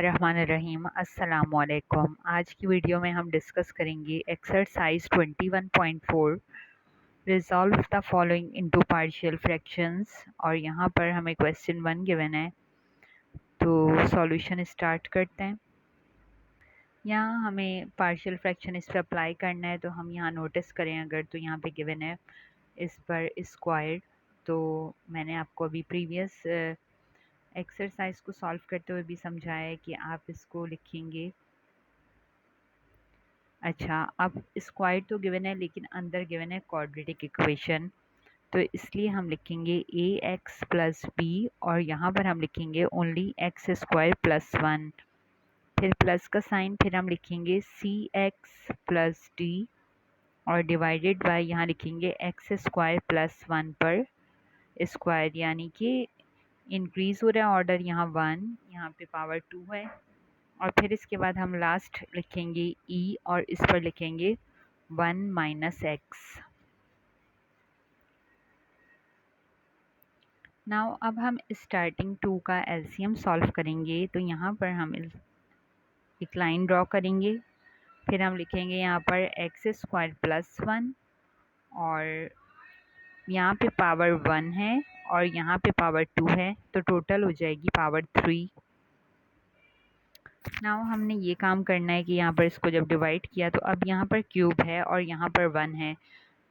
बिस्मिल्लाहिर्रहमानिर्रहीम। अस्सलामुअलैकुम। आज की वीडियो में हम डिस्कस करेंगे exercise 21.4 resolve the following into partial fractions. और यहाँ पर हमें क्वेश्चन 1 गिवन है, तो सॉल्यूशन स्टार्ट करते हैं। यहाँ हमें पार्शियल फ्रैक्शन इस पर अप्लाई करना है, तो हम यहाँ नोटिस करें अगर, तो यहाँ पे गिवन है इस पर स्क्वायर। तो मैंने आपको अभी प्रीवियस एक्सरसाइज को सॉल्व करते हुए भी समझाया है कि आप इसको लिखेंगे। अच्छा, अब स्क्वायर तो गिवन है लेकिन अंदर गिवन है क्वाड्रेटिक इक्वेशन, तो इसलिए हम लिखेंगे ए एक्स प्लस बी और यहाँ पर हम लिखेंगे ओनली एक्स स्क्वायर प्लस 1, फिर प्लस का साइन, फिर हम लिखेंगे सी एक्स प्लस डी और डिवाइडेड बाय यहाँ लिखेंगे एक्स स्क्वायर प्लस 1 पर स्क्वायर, यानी कि इंक्रीज़ हो रहा है ऑर्डर, यहाँ 1, यहाँ पे पावर 2 है। और फिर इसके बाद हम लास्ट लिखेंगे ई और इस पर लिखेंगे 1 माइनस एक्स। नाउ अब हम स्टार्टिंग 2 का एलसीएम सॉल्व करेंगे, तो यहाँ पर हम एक लाइन ड्रॉ करेंगे, फिर हम लिखेंगे यहाँ पर एक्स स्क्वायर प्लस 1 और यहाँ पे पावर 1 है और यहाँ पे पावर 2 है, तो टोटल हो जाएगी पावर 3। नाउ हमने ये काम करना है कि यहाँ पर इसको जब डिवाइड किया तो अब यहाँ पर क्यूब है और यहाँ पर 1 है,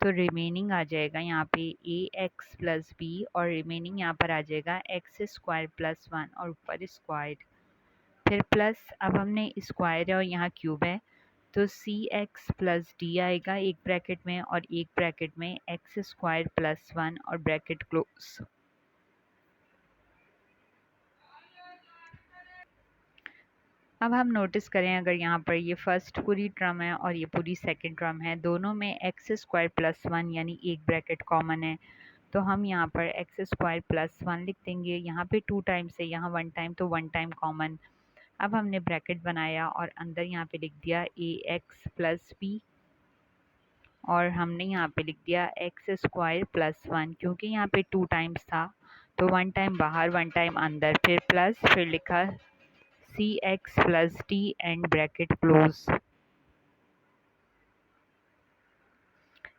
तो रिमेनिंग आ जाएगा यहाँ पे ए एक्स प्लस बी और रिमेनिंग यहाँ पर आ जाएगा एक्स स्क्वायर प्लस 1 और ऊपर स्क्वायर, फिर प्लस, अब हमने स्क्वायर है और यहाँ क्यूब है, तो सी एक्स प्लस डी आएगा एक ब्रैकेट में और एक ब्रैकेट में एक्स स्क्वायर प्लस 1 और ब्रैकेट क्लोज। अब हम नोटिस करें अगर यहाँ पर ये फर्स्ट पूरी टर्म है और ये पूरी सेकंड टर्म है, दोनों में एक्स स्क्वायर प्लस 1 यानी एक ब्रैकेट कॉमन है, तो हम यहाँ पर एक्स स्क्वायर प्लस 1 लिख देंगे। यहाँ पे 2 टाइम्स है, यहाँ 1 टाइम, तो 1 टाइम कॉमन। अब हमने ब्रैकेट बनाया और अंदर यहाँ पे लिख दिया ए एक्स प्लस बी और हमने यहाँ पे लिख दिया एक्स स्क्वायर प्लस 1, क्योंकि यहाँ पे 2 टाइम्स था तो 1 टाइम बाहर 1 टाइम अंदर, फिर प्लस, फिर लिखा C X plus D and bracket close.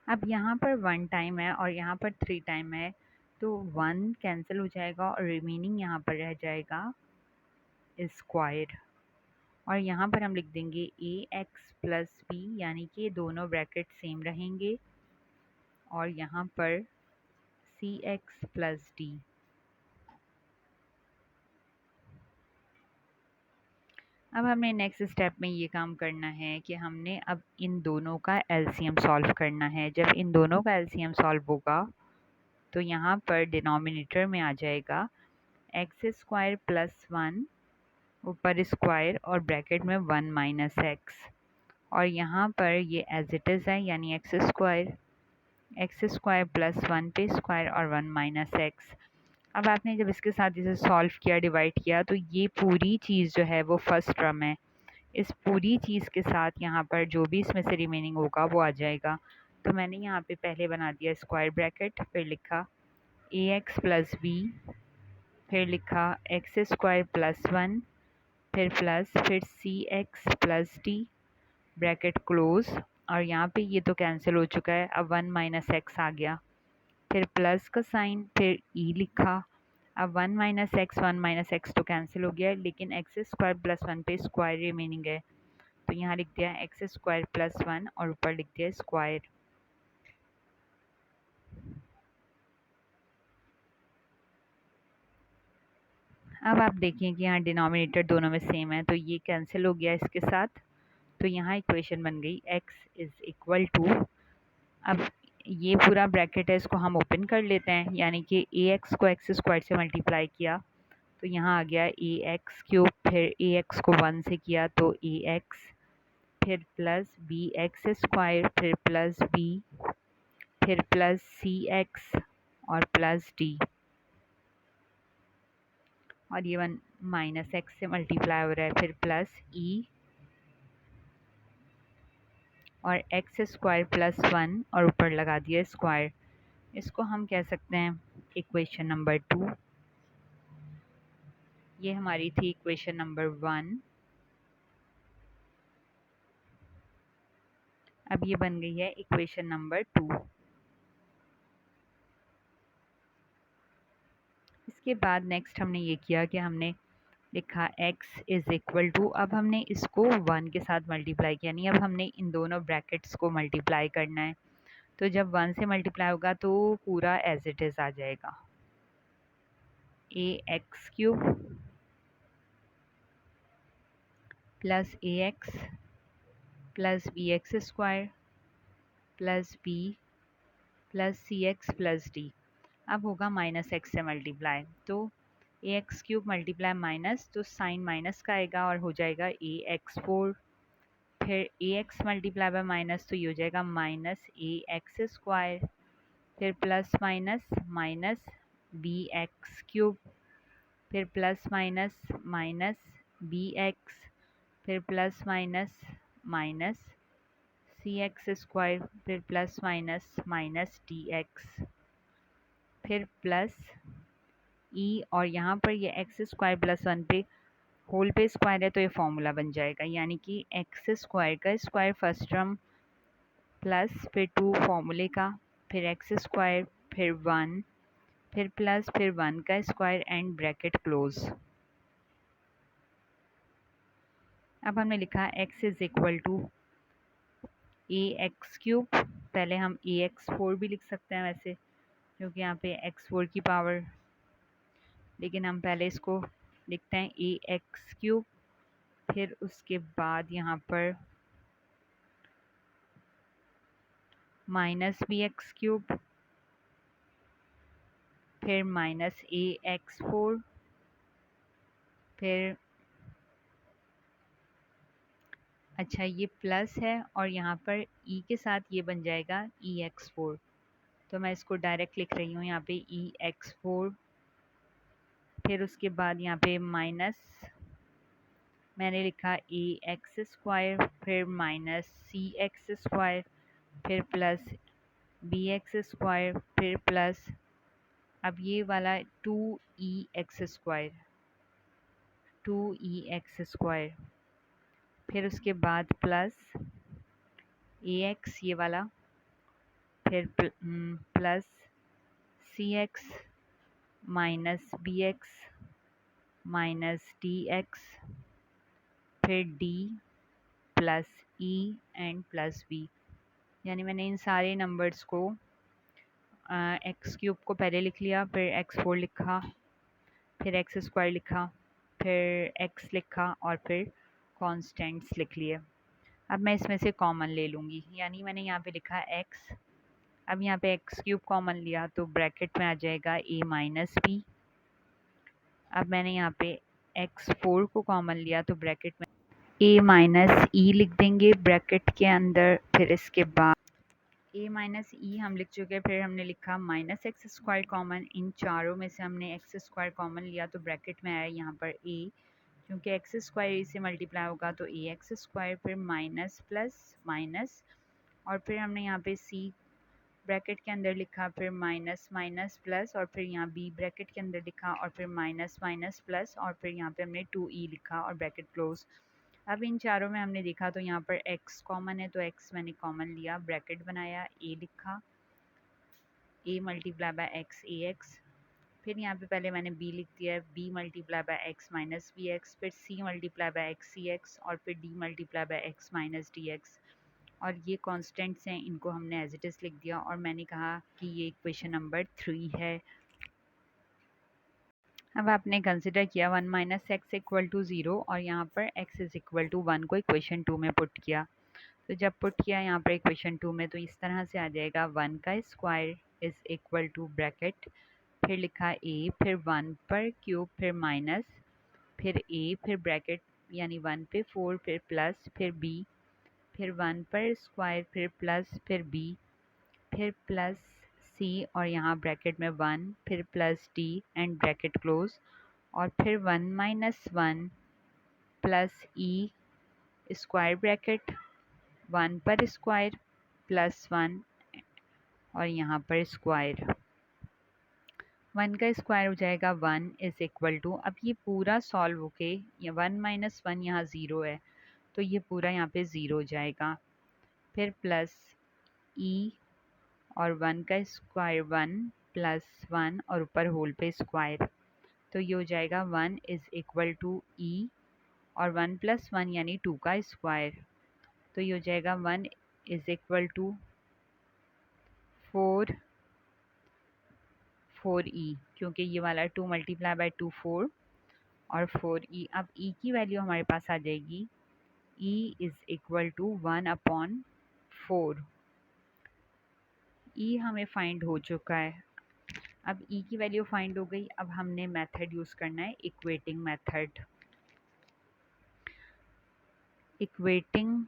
अब यहाँ पर 1 टाइम है और यहाँ पर 3 टाइम है, तो 1 कैंसिल हो जाएगा और रिमेनिंग यहाँ पर रह जाएगा स्क्वायर। और यहाँ पर हम लिख देंगे ए एक्स प्लस बी, यानी कि दोनों ब्रैकेट सेम रहेंगे, और यहाँ पर सी एक्स प्लस डी। अब हमें नेक्स्ट स्टेप में ये काम करना है कि हमने अब इन दोनों का एलसीएम सॉल्व करना है। जब इन दोनों का एलसीएम सॉल्व होगा तो यहाँ पर डिनोमिनेटर में आ जाएगा एक्स स्क्वायर प्लस 1 ऊपर स्क्वायर और ब्रैकेट में 1 माइनस एक्स, और यहाँ पर ये एज इट इज़ है, यानी एक्स स्क्वायर प्लस 1 पे स्क्वायर और 1 माइनस एक्स। अब आपने जब इसके साथ इसे सॉल्व किया, डिवाइड किया, तो ये पूरी चीज़ जो है वो फर्स्ट टर्म है, इस पूरी चीज़ के साथ यहाँ पर जो भी इसमें से रिमेनिंग होगा वो आ जाएगा। तो मैंने यहाँ पे पहले बना दिया स्क्वायर ब्रैकेट, फिर लिखा ए एक्स प्लस बी, फिर लिखा एक्स स्क्वायर प्लस 1, फिर प्लस, फिर C X plus D bracket close, और यहाँ पे ये तो कैंसिल हो चुका है, अब 1 माइनस एक्स आ गया, फिर प्लस का साइन, फिर ई लिखा। अब 1 माइनस एक्स तो कैंसिल हो गया, लेकिन एक्स स्क्वायर प्लस 1 पे स्क्वायर रिमेनिंग है, तो यहाँ लिख दिया एक्स स्क्वायर प्लस 1 और ऊपर लिख दिया स्क्वायर। अब आप देखिए कि यहाँ डिनोमिनेटर दोनों में सेम है, तो ये कैंसिल हो गया इसके साथ, तो यहाँ इक्वेशन बन गई x इज़ इक्वल टू, अब ये पूरा ब्रैकेट है, इसको हम ओपन कर लेते हैं, यानी कि ए एक्स को एक्स स्क्वायर से मल्टीप्लाई किया तो यहाँ आ गया ए एक्स क्यूब, फिर ए एक्स को 1 से किया तो ए एक्स, फिर प्लस बी एक्स स्क्वायर, फिर प्लस बी, फिर प्लस सी एक्स और प्लस डी, और ये 1 माइनस एक्स से मल्टीप्लाई हो रहा है, फिर प्लस ई और एक्स स्क्वायर प्लस 1 और ऊपर लगा दिया स्क्वायर। इसको हम कह सकते हैं इक्वेशन नंबर 2। ये हमारी थी इक्वेशन नंबर 1। अब ये बन गई है इक्वेशन नंबर 2। इसके बाद नेक्स्ट हमने ये किया कि हमने लिखा x इज़ इक्वल टू, अब हमने इसको 1 के साथ मल्टीप्लाई किया, यानी अब हमने इन दोनों ब्रैकेट्स को मल्टीप्लाई करना है। तो जब 1 से मल्टीप्लाई होगा तो पूरा एज इट इज़ आ जाएगा, ax³ plus ax plus bx² plus b plus cx plus d। अब होगा माइनस एक्स से मल्टीप्लाई, तो ax³ मल्टीप्लाई माइनस, तो साइन माइनस का आएगा और हो जाएगा ax4। फिर ax मल्टीप्लाई बाय माइनस, तो ये हो जाएगा माइनस ax²। फिर प्लस माइनस माइनस bx³, फिर प्लस माइनस माइनस bx, फिर प्लस माइनस माइनस cx², फिर प्लस माइनस माइनस dx, फिर प्लस e, और यहाँ पर ये x² प्लस 1 पे होल पे स्क्वायर है तो ये फॉर्मूला बन जाएगा, यानी कि x² का स्क्वायर फर्स्ट टर्म प्लस फिर 2 फॉर्मूले का, फिर x², फिर 1, फिर प्लस फिर 1 का स्क्वायर एंड ब्रैकेट क्लोज। अब हमने लिखा x is equal to ax³, पहले हम ax4 भी लिख सकते हैं वैसे, क्योंकि यहाँ पे x4 की पावर, लेकिन हम पहले इसको लिखते हैं ax³, फिर उसके बाद यहाँ पर माइनस bx³, फिर माइनस ax4, फिर अच्छा ये प्लस है और यहाँ पर e के साथ ये बन जाएगा ex4, तो मैं इसको डायरेक्ट लिख रही हूँ यहाँ पे ex4। फिर उसके बाद यहाँ पे माइनस मैंने लिखा ax², फिर माइनस cx², फिर प्लस bx², फिर प्लस अब ये वाला 2ex², 2ex², फिर उसके बाद प्लस ax ये वाला, फिर plus cx minus bx minus dx, फिर d plus e and plus b, यानी मैंने इन सारे नंबर्स को x³ को पहले लिख लिया, फिर x4 लिखा, फिर x² लिखा, फिर x लिखा और फिर कॉन्स्टेंट्स लिख लिए। अब मैं इसमें से कॉमन ले लूँगी, यानी मैंने यहाँ पे लिखा x, अब यहाँ पे x³ कॉमन लिया तो ब्रैकेट में आ जाएगा a माइनस b। अब मैंने यहाँ पे x4 को कॉमन लिया तो ब्रैकेट में a माइनस e लिख देंगे ब्रैकेट के अंदर, फिर इसके बाद a माइनस ई हम लिख चुके हैं, फिर हमने लिखा माइनस x² कॉमन, इन चारों में से हमने x² कॉमन लिया तो ब्रैकेट में आया यहाँ पर a, क्योंकि x² से मल्टीप्लाई होगा तो ax², फिर माइनस प्लस माइनस, और फिर हमने यहाँ पे c ब्रैकेट के अंदर लिखा, फिर माइनस माइनस प्लस, और फिर यहाँ b ब्रैकेट के अंदर लिखा, और फिर माइनस माइनस प्लस, और फिर यहाँ पे हमने 2e लिखा और ब्रैकेट क्लोज। अब इन चारों में हमने देखा तो यहाँ पर x कॉमन है तो x मैंने कॉमन लिया, ब्रैकेट बनाया, a लिखा, a multiply by x ax, फिर यहाँ पे पहले मैंने b लिख दिया है, b multiply by x minus bx, फिर c multiply by x cx, और फिर d multiply by x minus dx, और ये कॉन्स्टेंट्स हैं, इनको हमने एज इट इज़ लिख दिया, और मैंने कहा कि ये इक्वेशन नंबर 3 है। अब आपने कंसिडर किया 1 माइनस एक्स इक्वल टू 0 और यहाँ पर x इज़ इक्वल टू 1 को इक्वेशन 2 में पुट किया, तो जब पुट किया यहाँ पर इक्वेशन 2 में तो इस तरह से आ जाएगा 1 का square is equal to bracket, फिर लिखा a, फिर 1 पर क्यूब, फिर माइनस, फिर a, फिर ब्रैकेट यानी 1 पे 4, फिर प्लस, फिर b, फिर 1 पर स्क्वायर, फिर प्लस, फिर b, फिर प्लस c, और यहाँ ब्रैकेट में 1, फिर plus d and bracket close, और फिर 1 minus 1 plus e square bracket 1 पर स्क्वायर प्लस 1 और यहाँ पर स्क्वायर, 1 का स्क्वायर हो जाएगा 1 इज़ इक्वल टू, अब ये पूरा सॉल्व होके 1 माइनस 1 यहाँ 0 है तो ये पूरा यहाँ पे 0 हो जाएगा, फिर प्लस ई और 1 का स्क्वायर 1 प्लस 1 और ऊपर होल पे स्क्वायर, तो ये हो जाएगा 1 इज़ इक्वल टू ई और 1 प्लस 1 यानी 2 का स्क्वायर, तो ये हो जाएगा 1 इज़ इक्वल टू 4 क्योंकि ये वाला 2 मल्टीप्लाई बाई 2 4 और 4e। अब e की वैल्यू हमारे पास आ जाएगी e is equal to 1/4। e हमें फाइंड हो चुका है। अब e की वैल्यू फाइंड हो गई, अब हमने मेथड यूज़ करना है equating method. Equating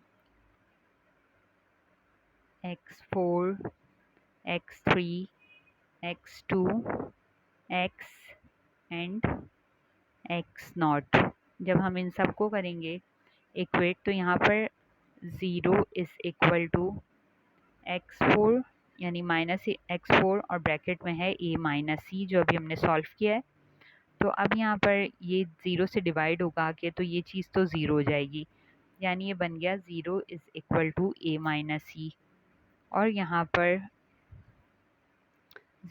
x4 x3 x2 x and x0, जब हम इन सब को करेंगे इक्वेट, तो यहाँ पर 0 इज़ इक्वल टू x4 यानी माइनस x4 और ब्रैकेट में है a माइनस सी जो अभी हमने सॉल्व किया है। तो अब यहाँ पर ये 0 से डिवाइड होगा आके, तो ये चीज़ तो 0 हो जाएगी, यानी ये बन गया 0 is equal to a minus C, और यहाँ पर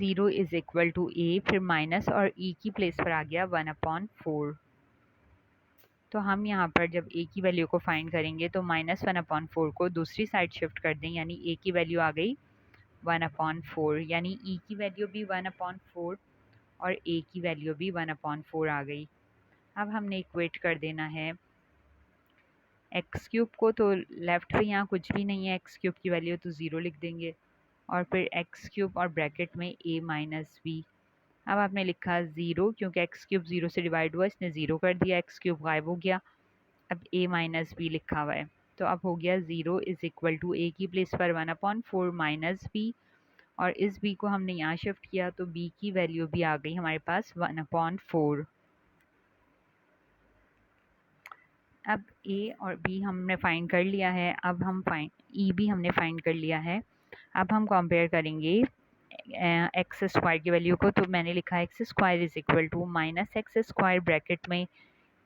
0 इज़ इक्वल टू a, फिर माइनस और e की प्लेस पर आ गया 1/4। तो हम यहाँ पर जब a की वैल्यू को फाइंड करेंगे तो -1/4 को दूसरी साइड शिफ्ट कर दें, यानी a की वैल्यू आ गई 1/4, यानी e की वैल्यू भी 1/4 और a की वैल्यू भी 1/4 आ गई। अब हमने इक्वेट कर देना है एक्स क्यूब को, तो लेफ़्ट पे यहाँ कुछ भी नहीं है, एक्स क्यूब की वैल्यू तो 0 लिख देंगे, और फिर एक्स क्यूब और ब्रैकेट में a माइनस बी। अब आपने लिखा 0 क्योंकि एक्स क्यूब 0 से डिवाइड हुआ, इसने 0 कर दिया, एक्स क्यूब गायब हो गया, अब a माइनस बी लिखा हुआ है, तो अब हो गया 0 इज़ इक्वल टू a की प्लेस पर 1/4 माइनस बी, और इस b को हमने यहाँ शिफ्ट किया तो b की वैल्यू भी आ गई हमारे पास 1/4। अब a और b हमने फाइंड कर लिया है, अब हम e भी हमने फाइंड कर लिया है। अब हम कंपेयर करेंगे एक्स स्क्वायर की वैल्यू को, तो मैंने लिखा है x square is equal to minus x square bracket में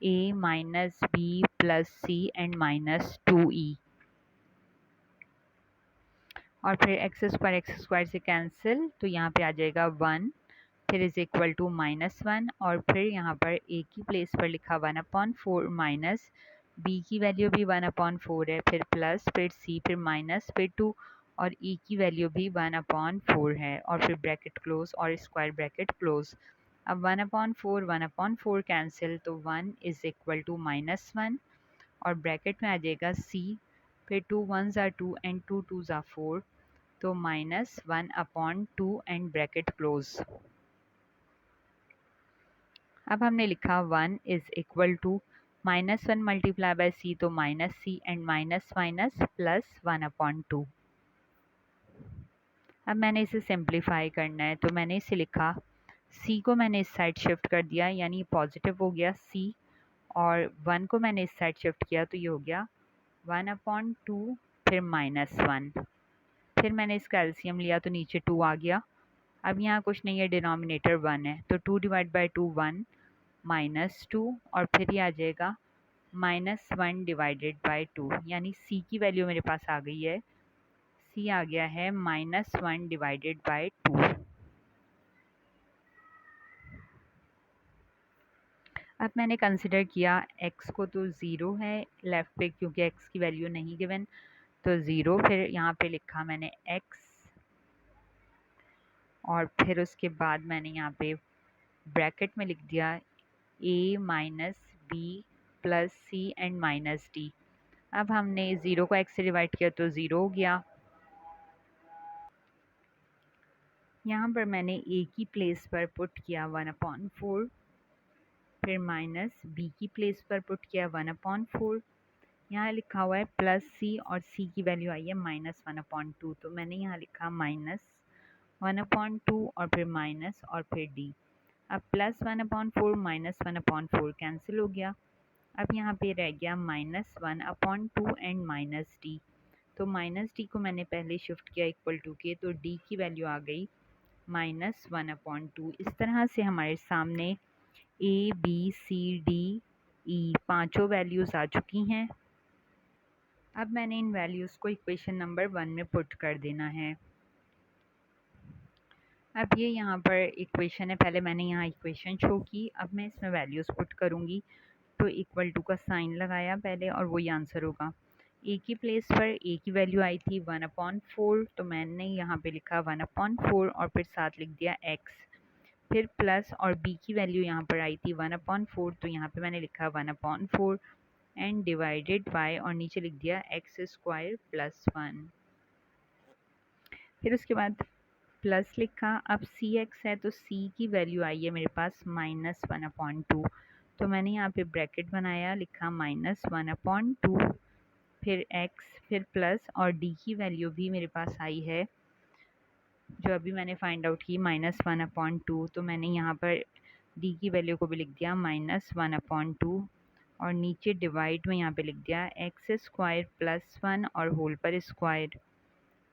a minus b plus c and minus 2e, और फिर एक्स स्क्वायर से कैंसिल, तो यहाँ पे आ जाएगा 1, फिर इज़ इक्वल टू -1, और फिर यहाँ पर a की प्लेस पर लिखा 1/4 माइनस b की वैल्यू भी 1/4 है, फिर प्लस, फिर c, फिर माइनस, फिर 2, और e की वैल्यू भी 1/4 है, और फिर ब्रैकेट क्लोज और स्क्वायर ब्रैकेट क्लोज। अब 1/4 कैंसिल, तो 1 इज़ इक्वल टू -1, और ब्रैकेट में आ जाएगा c, फिर 2 1s are 2 and 2 2s are 4, तो -1/2 एंड ब्रैकेट क्लोज। अब हमने लिखा 1 is equal to -1 multiply by c, तो minus c and minus minus plus 1/2। अब मैंने इसे सिंप्लीफाई करना है, तो मैंने इसे लिखा c को मैंने इस साइड शिफ्ट कर दिया, यानी पॉजिटिव हो गया c, और 1 को मैंने इस साइड शिफ्ट किया, तो ये हो गया 1/2 फिर -1, फिर मैंने इसका एलसीएम लिया तो नीचे 2 आ गया। अब यहाँ कुछ नहीं है, डिनोमिनेटर 1 है, तो 2 डिवाइड बाई 2 1 -2, और फिर ये आ जाएगा -1 डिवाइडेड बाई 2, यानी c की वैल्यू मेरे पास आ गई है, c आ गया है -1 डिवाइडेड बाई 2। अब मैंने कंसिडर किया x को, तो 0 है लेफ़्ट पे क्योंकि x की वैल्यू नहीं गिवन, तो 0, फिर यहाँ पे लिखा मैंने x, और फिर उसके बाद मैंने यहाँ पे ब्रैकेट में लिख दिया a minus b plus c and minus d. अब हमने 0 को x से डिवाइड किया तो 0 हो गया। यहाँ पर मैंने a की प्लेस पर पुट किया 1/4, फिर माइनस b की प्लेस पर पुट किया 1/4, यहाँ लिखा हुआ है प्लस c, और c की वैल्यू आई है -1/2, तो मैंने यहाँ लिखा -1/2 और फिर माइनस और फिर d। अब प्लस 1/4 माइनस 1/4 कैंसिल हो गया, अब यहाँ पे रह गया -1/2 एंड माइनस डी, तो माइनस डी को मैंने पहले शिफ्ट किया इक्वल टू के, तो डी की वैल्यू आ गई -1/2। इस तरह से हमारे सामने A B C D E पाँचों वैल्यूज़ आ चुकी हैं। अब मैंने इन वैल्यूज़ को इक्वेशन नंबर 1 में पुट कर देना है। अब ये यहाँ पर इक्वेशन है, पहले मैंने यहाँ इक्वेशन शो की, अब मैं इसमें वैल्यूज़ पुट करूँगी। तो इक्वल टू का साइन लगाया पहले और वही आंसर होगा। ए की प्लेस पर ए की वैल्यू आई थी 1/4, तो मैंने यहाँ पे लिखा 1/4 और फिर साथ लिख दिया x। फिर प्लस और b की वैल्यू यहाँ पर आई थी 1/4, तो यहाँ पे मैंने लिखा 1/4 एंड डिवाइडेड बाय और नीचे लिख दिया x² + 1। फिर उसके बाद प्लस लिखा, अब सी एक्स है तो सी की वैल्यू आई है मेरे पास -1/2, तो मैंने यहाँ पे ब्रैकेट बनाया, लिखा -1/2, फिर x, फिर प्लस और d की वैल्यू भी मेरे पास आई है जो अभी मैंने फाइंड आउट की -1/2, तो मैंने यहाँ पर d की वैल्यू को भी लिख दिया -1/2 और नीचे डिवाइड में यहाँ पे लिख दिया x² + 1 और होल पर स्क्वायर।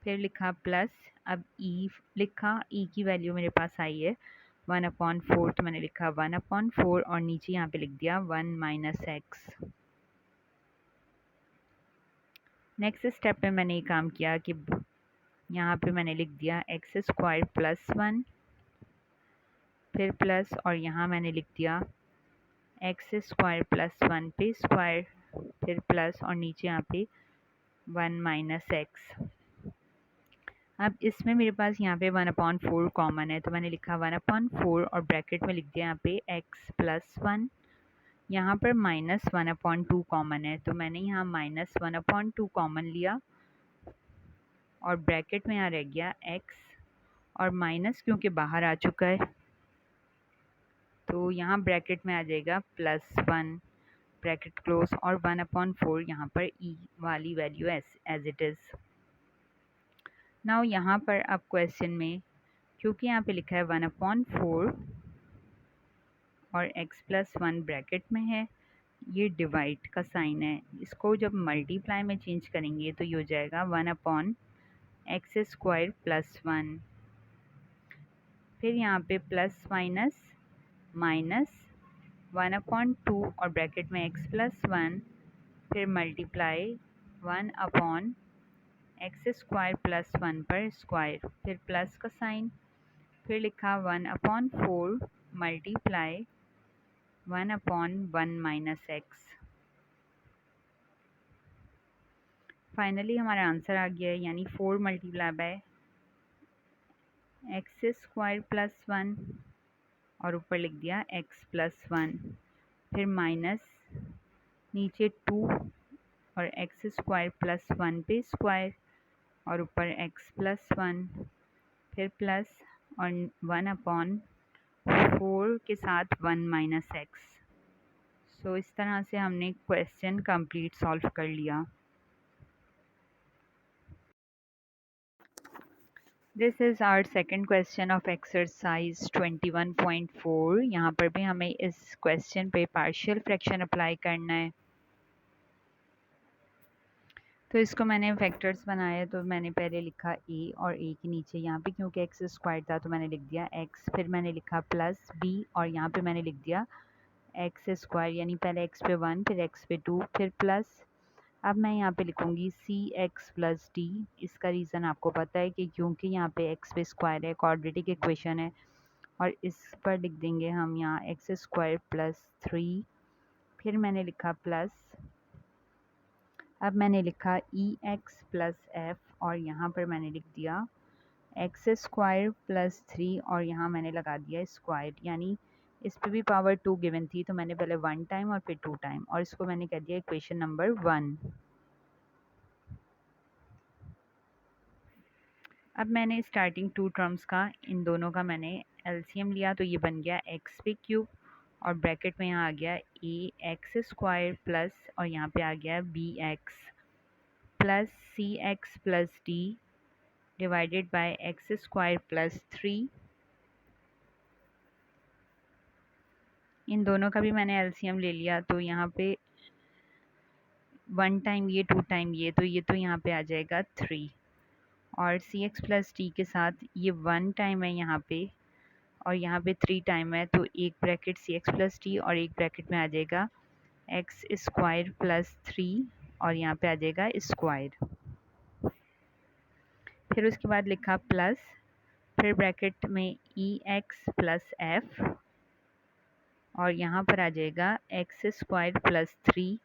फिर लिखा प्लस, अब ई लिखा, ई की वैल्यू मेरे पास आई है 1/4, तो मैंने लिखा 1/4 और नीचे यहाँ पे लिख दिया 1 - x। नेक्स्ट स्टेप में मैंने ये काम किया कि यहाँ पे मैंने लिख दिया x² + 1, फिर प्लस और यहाँ मैंने लिख दिया x² + 1 पे स्क्वायर, फिर प्लस और नीचे यहाँ पे 1 - x। अब इसमें मेरे पास यहाँ पे 1/4 कॉमन है, तो मैंने लिखा 1/4 और ब्रैकेट में लिख दिया यहाँ पे x + 1। यहाँ पर -1/2 कॉमन है, तो मैंने यहाँ -1/2 कॉमन लिया और ब्रैकेट में यहाँ रह गया x और माइनस क्योंकि बाहर आ चुका है तो यहाँ ब्रैकेट में आ जाएगा +1, ब्रैकेट क्लोज और 1/4 यहाँ पर e वाली value as it is. Now यहाँ पर अब क्वेश्चन में क्योंकि यहाँ पे लिखा है 1/4 और x + 1 ब्रैकेट में है, ये डिवाइड का साइन है, इसको जब मल्टीप्लाई में चेंज करेंगे तो ये हो जाएगा 1/x² + 1। फिर यहाँ पे प्लस माइनस माइनस 1/2 और ब्रैकेट में x + 1, फिर मल्टीप्लाई 1/x² + 1 पर स्क्वायर, फिर प्लस का साइन, फिर लिखा 1/4 मल्टीप्लाई 1/1 - x। फाइनली हमारा आंसर आ गया है, यानी 4 मल्टीप्लाई बाय x² + 1 और ऊपर लिख दिया x + 1, फिर माइनस नीचे 2 और x² + 1 पे स्क्वायर और ऊपर x + 1, फिर प्लस और 1/4 के साथ 1 - x। सो इस तरह से हमने क्वेश्चन कंप्लीट सॉल्व कर लिया। This is our second question of exercise 21.4। यहाँ पर भी हमें इस क्वेश्चन पे पार्शियल फ्रैक्शन अप्लाई करना है। तो इसको मैंने फैक्टर्स बनाया, तो मैंने पहले लिखा a और a के नीचे यहाँ पे क्योंकि x² था तो मैंने लिख दिया x, फिर मैंने लिखा प्लस b और यहाँ पे मैंने लिख दिया x², यानी पहले x पे 1 फिर x पे 2 फिर प्लस। अब मैं यहाँ पे लिखूँगी cx + d। इसका रीज़न आपको पता है कि क्योंकि यहाँ पे x पे स्क्वायर है, क्वाड्रेटिक इक्वेशन है, और इस पर लिख देंगे हम यहाँ x² + 3, फिर मैंने लिखा प्लस। अब मैंने लिखा ex + f और यहाँ पर मैंने लिख दिया x² + 3 और यहाँ मैंने लगा दिया स्क्वायर, यानी इस पे भी पावर 2 गिवन थी तो मैंने पहले 1 टाइम और फिर 2 टाइम, और इसको मैंने कह दिया इक्वेशन नंबर 1। अब मैंने स्टार्टिंग 2 टर्म्स का, इन दोनों का मैंने एलसीएम लिया, तो ये बन गया x³ और ब्रैकेट में यहाँ आ गया ax² प्लस और यहाँ पे आ गया bx plus cx + d divided by x² + 3। इन दोनों का भी मैंने एलसीएम ले लिया, तो यहाँ पे 1 टाइम ये 2 टाइम ये, तो यहाँ पे आ जाएगा 3 और cx + d के साथ ये 1 टाइम है यहाँ पे और यहाँ पे 3 टाइम है, तो एक ब्रैकेट cx + d और एक ब्रैकेट में आ जाएगा x² + 3 और यहाँ पे आ जाएगा स्क्वायर। फिर उसके बाद लिखा प्लस, फिर ब्रैकेट में ई एक्स प्लस एफ और यहाँ पर आ जाएगा एक्स स्क्वायर प्लस 3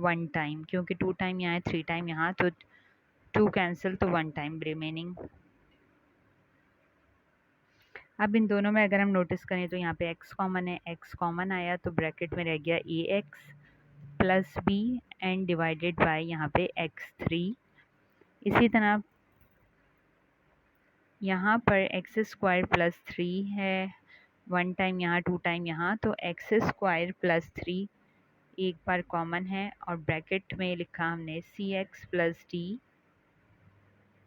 1 टाइम, क्योंकि 2 टाइम यहाँ है 3 टाइम यहाँ, तो 2 कैंसिल तो 1 टाइम रिमेनिंग। अब इन दोनों में अगर हम नोटिस करें तो यहाँ पे x कॉमन है, x कॉमन आया तो ब्रैकेट में रह गया A X plus B and divided by यहाँ पे x3। इसी तरह यहाँ पर एक्स स्क्वायर प्लस 3 है, 1 टाइम यहाँ 2 टाइम यहाँ, तो एक्स स्क्वायर प्लस 3 एक बार कॉमन है और ब्रैकेट में लिखा हमने सी एक्स प्लस डी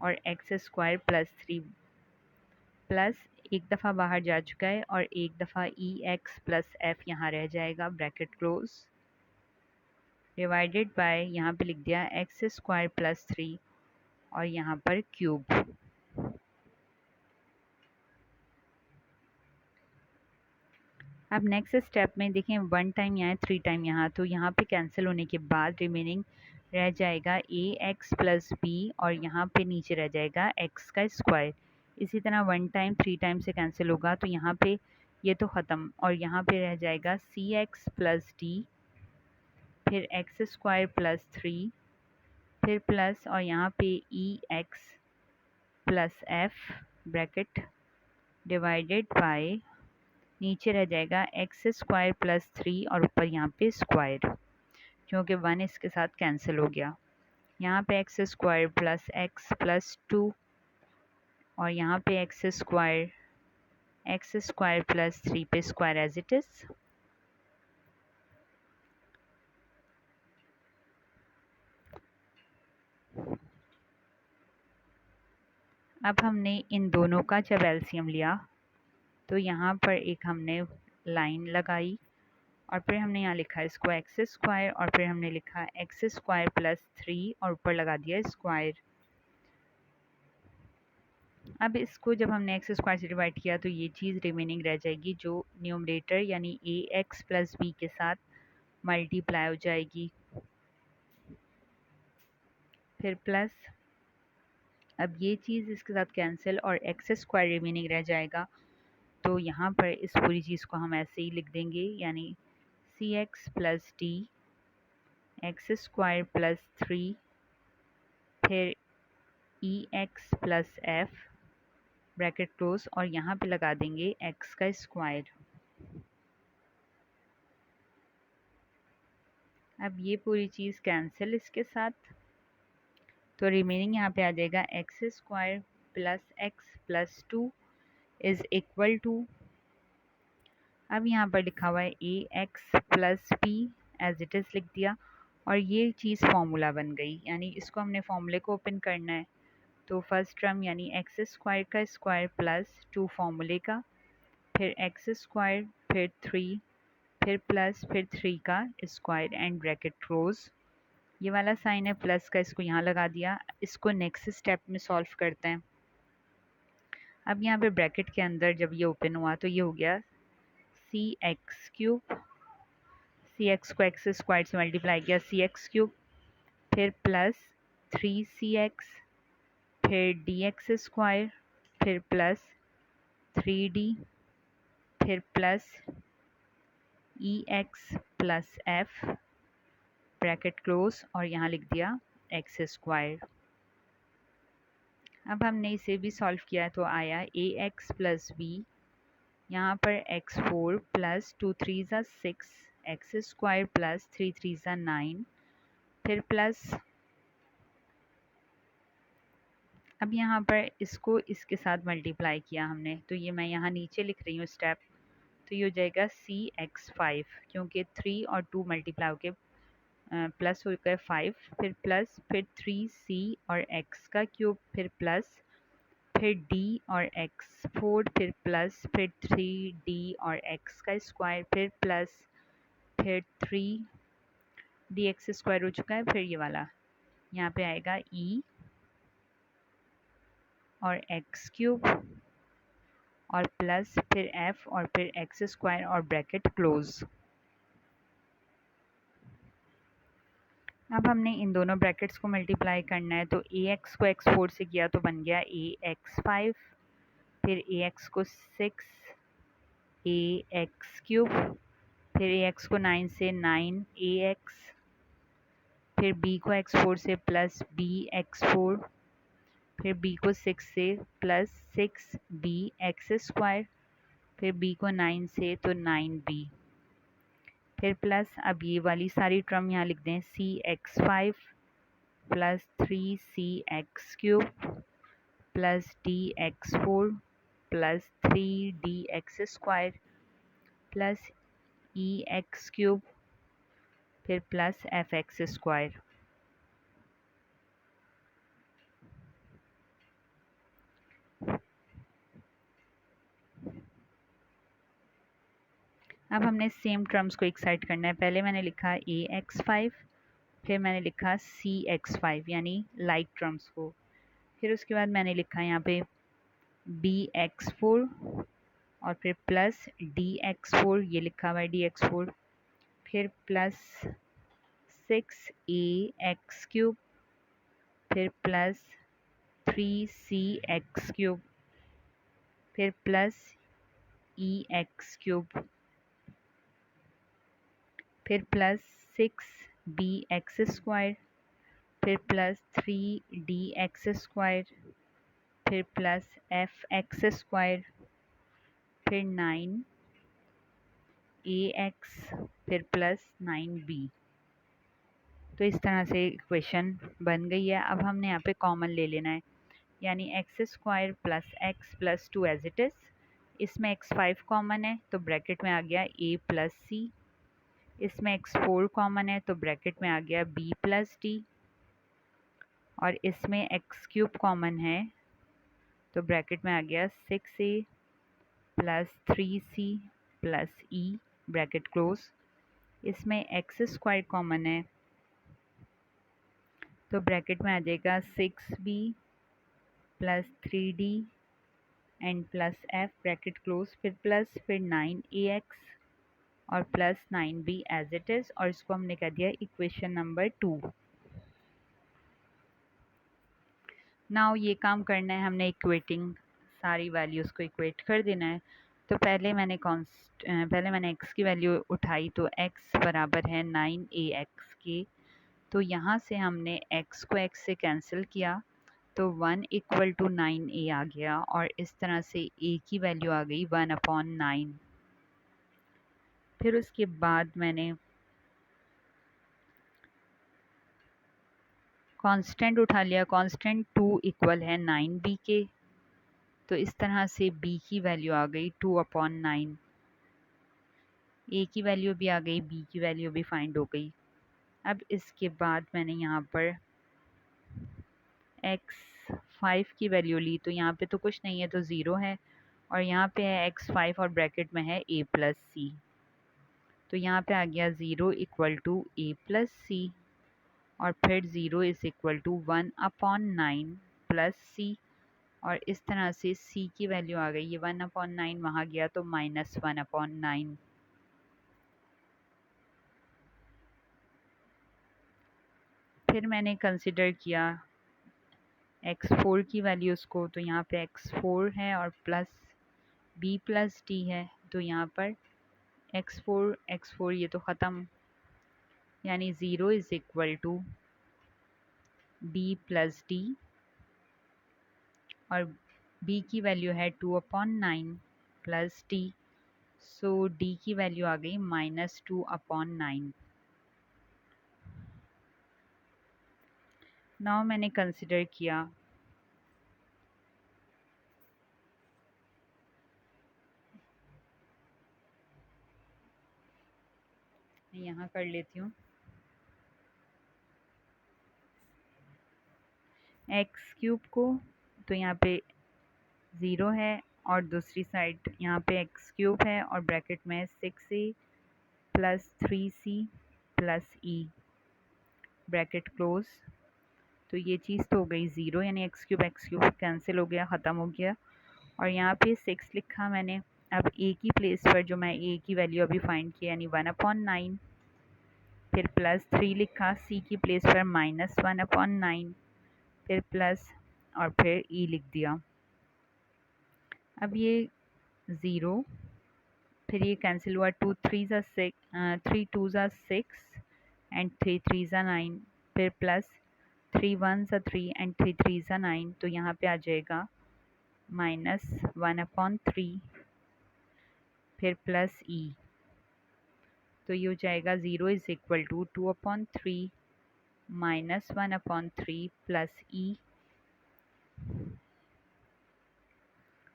और एक्स स्क्वायर प्लस 3 प्लस एक दफ़ा बाहर जा चुका है और एक दफ़ा ई एक्स प्लस एफ यहाँ रह जाएगा, ब्रैकेट क्लोज, डिवाइडेड बाय यहाँ पे लिख दिया एक्स स्क्वायर प्लस 3 और यहाँ पर क्यूब। अब नेक्स्ट स्टेप में देखें 1 टाइम यहाँ 3 टाइम यहाँ, तो यहाँ पे कैंसिल होने के बाद रिमेनिंग रह जाएगा ए एक्स प्लस बी और यहाँ पे नीचे रह जाएगा एक्स का स्क्वायर। इसी तरह 1 टाइम 3 टाइम से कैंसिल होगा तो यहाँ पे ये तो ख़त्म और यहाँ पे रह जाएगा सी एक्स प्लस डी, फिर एक्स स्क्वायर प्लस 3, फिर प्लस और यहाँ पे E X plus F bracket divided by नीचे रह जाएगा एक्स स्क्वायर प्लस 3 और ऊपर यहाँ पे स्क्वायर, क्योंकि 1 इसके साथ कैंसिल हो गया। यहाँ पे एक्स स्क्वायर प्लस 2 और यहाँ पे एक्स स्क्वायर प्लस 3 पे स्क्वायर एज इट इज़। अब हमने इन दोनों का जब एलसीएम लिया तो यहाँ पर एक हमने लाइन लगाई और फिर हमने यहाँ लिखा इसको एक्स स्क्वायर और फिर हमने लिखा एक्स स्क्वायर प्लस 3 और ऊपर लगा दिया स्क्वायर। अब इसको जब हमने एक्स स्क्वायर से डिवाइड किया तो ये चीज़ रिमेनिंग रह जाएगी जो न्यूमरेटर यानी ए एक्स प्लस बी के साथ मल्टीप्लाई हो जाएगी, फिर प्लस अब ये चीज़ इसके साथ कैंसिल और एक्स स्क्वायर रिमेनिंग रह जाएगा। तो यहाँ पर इस पूरी चीज़ को हम ऐसे ही लिख देंगे, यानी C X plus D X square plus 3 फिर E X plus F bracket close और यहाँ पे लगा देंगे एक्स का स्क्वायर। अब ये पूरी चीज़ कैंसिल इसके साथ, तो रिमेनिंग यहाँ पे आ जाएगा X square plus 2 is equal to, अब यहाँ पर लिखा हुआ है A X plus B as it is लिख दिया और ये चीज़ फार्मूला बन गई, यानी इसको हमने फार्मूले को ओपन करना है। तो फर्स्ट टर्म यानी एक्स स्क्वायर का स्क्वायर प्लस 2 फार्मूले का, फिर एक्स स्क्वायर फिर 3 फिर प्लस फिर 3 का स्क्वायर एंड ब्रैकेट क्लोज। ये वाला साइन है प्लस का, इसको यहाँ लगा दिया। इसको नेक्स्ट स्टेप में सॉल्व करते हैं। अब यहाँ पे ब्रैकेट के अंदर जब ये ओपन हुआ तो ये हो गया C X cube, C X को एक्स स्क्वायर से मल्टीप्लाई किया सी एक्स क्यूब, फिर प्लस 3cx फिर डी एक्स स्क्वायर फिर प्लस 3d फिर plus E X plus F bracket close और यहाँ लिख दिया एक्स स्क्वायर। अब हमने इसे भी सॉल्व किया तो आया ए एक्स प्लस बी, यहाँ पर x4 प्लस 2 3 ज़ा 6 एक्स स्क्वायर प्लस 3 3 ज़ा 9 फिर प्लस, अब यहाँ पर इसको इसके साथ मल्टीप्लाई किया हमने तो ये मैं यहाँ नीचे लिख रही हूँ स्टेप, तो ये हो जाएगा सी एक्स 5 क्योंकि 3 और 2 मल्टीप्लाई होके प्लस हो गए 5 फिर प्लस फिर 3c और x का क्यूब फिर प्लस फिर d और x 4 फिर प्लस फिर 3d और x का स्क्वायर फिर प्लस फिर 3 dx स्क्वायर हो चुका है, फिर ये वाला यहाँ पे आएगा e और x क्यूब और प्लस फिर f और फिर x स्क्वायर और ब्रैकेट क्लोज। अब हमने इन दोनों ब्रैकेट्स को मल्टीप्लाई करना है, तो ए एक्स को x4 से किया तो बन गया ax5, फिर ax को 6 ax3, फिर ax को 9 से 9ax, फिर b को x4 से प्लस bx4, फिर b को 6 से प्लस 6bx², फिर b को 9 से तो 9b, फिर प्लस अब ये वाली सारी टर्म यहाँ लिख दें cx5 plus 3cx³ plus dx4 plus 3dx² plus ex³ फिर प्लस fx²। अब हमने सेम टर्म्स को एक साइड करना है। पहले मैंने लिखा ax5, फिर मैंने लिखा cx5 यानी लाइक टर्म्स को, फिर उसके बाद मैंने लिखा यहाँ पे bx4 और फिर प्लस dx4, ये लिखा हुआ है dx4, फिर प्लस 6ax³, फिर प्लस 3cx³, फिर प्लस ex³, फिर प्लस 6bx², फिर प्लस 3dx², फिर प्लस fx², फिर 9ax, फिर प्लस 9b। तो इस तरह से इक्वेशन बन गई है। अब हमने यहाँ पे कॉमन ले लेना है, यानी x² plus x plus 2 as it is. इसमें x5 कॉमन है तो ब्रैकेट में आ गया a प्लस सी, इसमें x4 कॉमन है तो ब्रैकेट में आ गया b प्लस डी, और इसमें x³ कॉमन है तो ब्रैकेट में आ गया 6a plus 3c plus e bracket close. इसमें x² कॉमन है तो ब्रैकेट में आ जाएगा 6b plus 3d and plus f bracket close, फिर प्लस फिर 9ax और plus 9b as it is, और इसको हमने कह दिया इक्वेशन नंबर 2। नाउ ये काम करना है, हमने इक्वेटिंग सारी वैल्यूज़ को इक्वेट कर देना है। तो पहले मैंने x की वैल्यू उठाई तो x बराबर है 9ax के, तो यहाँ से हमने x को x से कैंसिल किया तो 1 इक्वल टू 9a आ गया, और इस तरह से a की वैल्यू आ गई 1/9। फिर उसके बाद मैंने कांस्टेंट उठा लिया, कांस्टेंट 2 इक्वल है 9b के, तो इस तरह से b की वैल्यू आ गई 2/9। a की वैल्यू भी आ गई, b की वैल्यू भी फाइंड हो गई। अब इसके बाद मैंने यहाँ पर x5 की वैल्यू ली, तो यहाँ पे तो कुछ नहीं है तो ज़ीरो है, और यहाँ पे है x5 और ब्रैकेट में है a प्लस सी, तो यहाँ पे आ गया 0 इक्वल टू a प्लस सी, और फिर 0 इज़ इक्वल टू 1/9 प्लस सी, और इस तरह से c की वैल्यू आ गई, ये 1/9 वहाँ गया तो -1/9। फिर मैंने कंसिडर किया x4 की वैल्यूज़ को, तो यहाँ पे x4 है और प्लस b प्लस डी है, तो यहाँ पर x4 ये तो ख़त्म, यानी 0 is equal to b plus d, और b की वैल्यू है 2/9 प्लस डी, सो d की वैल्यू आ गई -2/9। नाउ मैंने कंसिडर किया यहाँ कर लेती हूँ x³ को, तो यहाँ पे 0 है, और दूसरी साइड यहाँ पे x³ है और ब्रैकेट में 6a plus 3c plus e bracket close. तो ये चीज़ तो हो गई 0, यानी x³ कैंसिल हो गया, ख़त्म हो गया, और यहाँ पे 6 लिखा मैंने। अब a की प्लेस पर जो मैं a की वैल्यू अभी फाइंड किया, यानी 1/9, फिर +3 लिखा, c की प्लेस पर -1/9, फिर प्लस और फिर e लिख दिया। अब ये 0, फिर ये कैंसिल हुआ, 2 3 ज़ा 6, 3 2 ज़ा 6 एंड 3 3 ज़ा 9, फिर प्लस 3 1 ज़ा 3 एंड 3 3 ज़ा 9, तो यहाँ पे आ जाएगा -1/3, फिर प्लस e, तो ये हो जाएगा 0 is equal to 2/3 -1/3 plus e,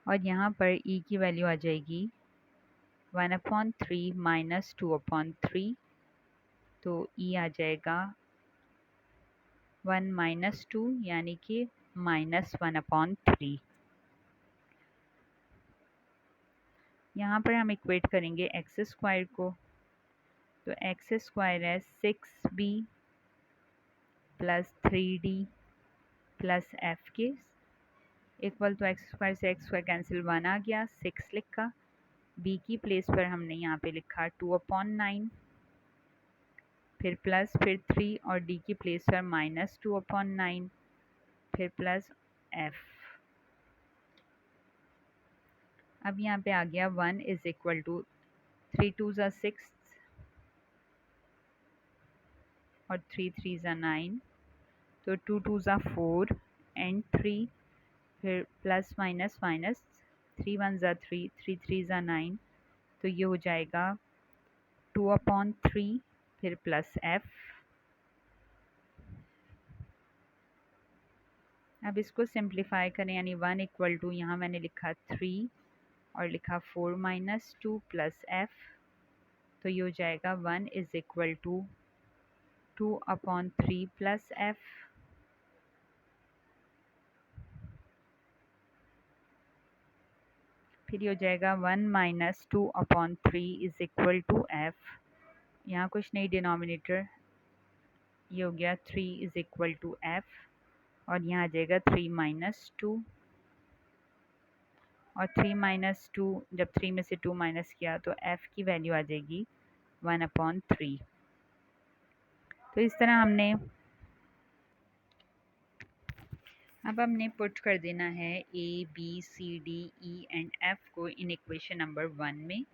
और यहाँ पर e की वैल्यू आ जाएगी 1/3 माइनस 2/3, तो e आ जाएगा 1 - 2 यानी कि -1/3। यहाँ पर हम इक्वेट करेंगे एक्स स्क्वायर को, तो एक्स स्क्वायर है 6b plus 3d plus f के इक्वल टू एक्स स्क्वायर से एक्स स्क्वायर कैंसिल 1 आ गया, 6 लिखा, b की प्लेस पर हमने यहाँ पे लिखा 2/9, फिर प्लस, फिर 3 और d की प्लेस पर -2/9, फिर प्लस f। अब यहाँ पे आ गया 1 इज़ इक्वल टू 3 2 ज़ा 6 और 3 3 ज़ा 9, तो 2 2 ज़ा 4 एंड 3, फिर प्लस माइनस माइनस 3 1 ज़ा 3, 3 3 ज़ा 9, तो ये हो जाएगा 2/3, फिर प्लस f। अब इसको सिंप्लीफाई करें, यानी 1 इक्वल टू, यहाँ मैंने लिखा 3 और लिखा 4 - 2 प्लस f, तो ये हो जाएगा 1 is equal to 2/3 plus f। फिर ये हो जाएगा 1 - 2/3 इज़ इक्वल टू f, यहाँ कुछ नहीं डिनोमिनेटर, ये हो गया 3 इज़ इक्वल टू f, और यहाँ आ जाएगा 3 - 2, और 3 - 2, जब 3 में से 2 माइनस किया तो f की वैल्यू आ जाएगी 1/3। तो इस तरह अब हमने पुट कर देना है a b c d e and f को इन इक्वेशन नंबर 1 में।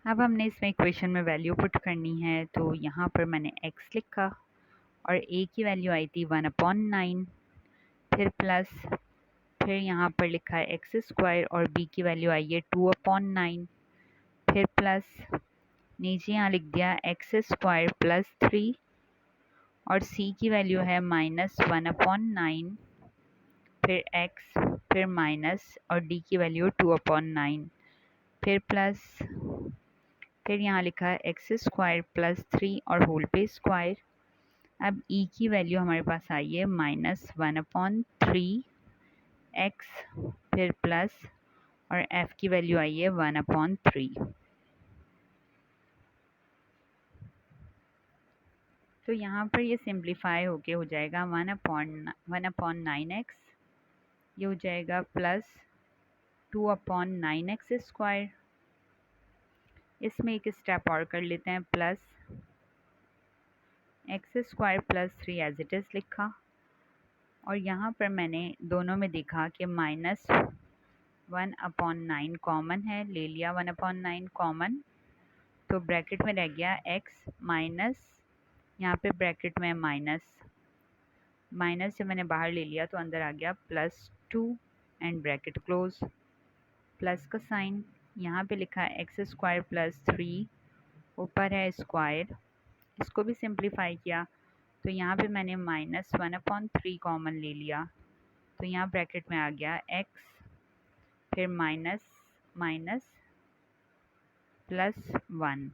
अब हमने इसमें इक्वेशन में वैल्यू पुट करनी है, तो यहाँ पर मैंने x लिखा और a की वैल्यू आई थी 1/9, फिर प्लस, फिर यहाँ पर लिखा है एक्स स्क्वायर और b की वैल्यू आई है 2/9, फिर प्लस, नीचे यहाँ लिख दिया एक्स स्क्वायर प्लस 3 और c की वैल्यू है -1/9, फिर x, फिर माइनस और d की वैल्यू 2/9, फिर प्लस, फिर यहाँ लिखा है एक्स स्क्वायर प्लस 3 और होल पे स्क्वायर। अब e की वैल्यू हमारे पास आई है -1/3 x, फिर प्लस, और f की वैल्यू आई है 1/3। तो यहाँ पर ये सिंप्लीफाई होके हो जाएगा 1/9x, ये हो जाएगा प्लस 2/9x स्क्वायर। इसमें एक स्टेप और कर लेते हैं, plus x square plus 3 as it is लिखा, और यहाँ पर मैंने दोनों में देखा कि -1/9 कॉमन है, ले लिया 1/9 कॉमन, तो ब्रैकेट में रह गया x माइनस, यहाँ पे ब्रैकेट में माइनस जब मैंने बाहर ले लिया तो अंदर आ गया +2 एंड ब्रैकेट क्लोज, प्लस का साइन, यहाँ पे लिखा है एक्स स्क्वायर प्लस 3, ऊपर है स्क्वायर, इसको भी सिंप्लीफाई किया, तो यहाँ पे मैंने -1/3 कॉमन ले लिया, तो यहाँ ब्रैकेट में आ गया x, फिर माइनस माइनस +1,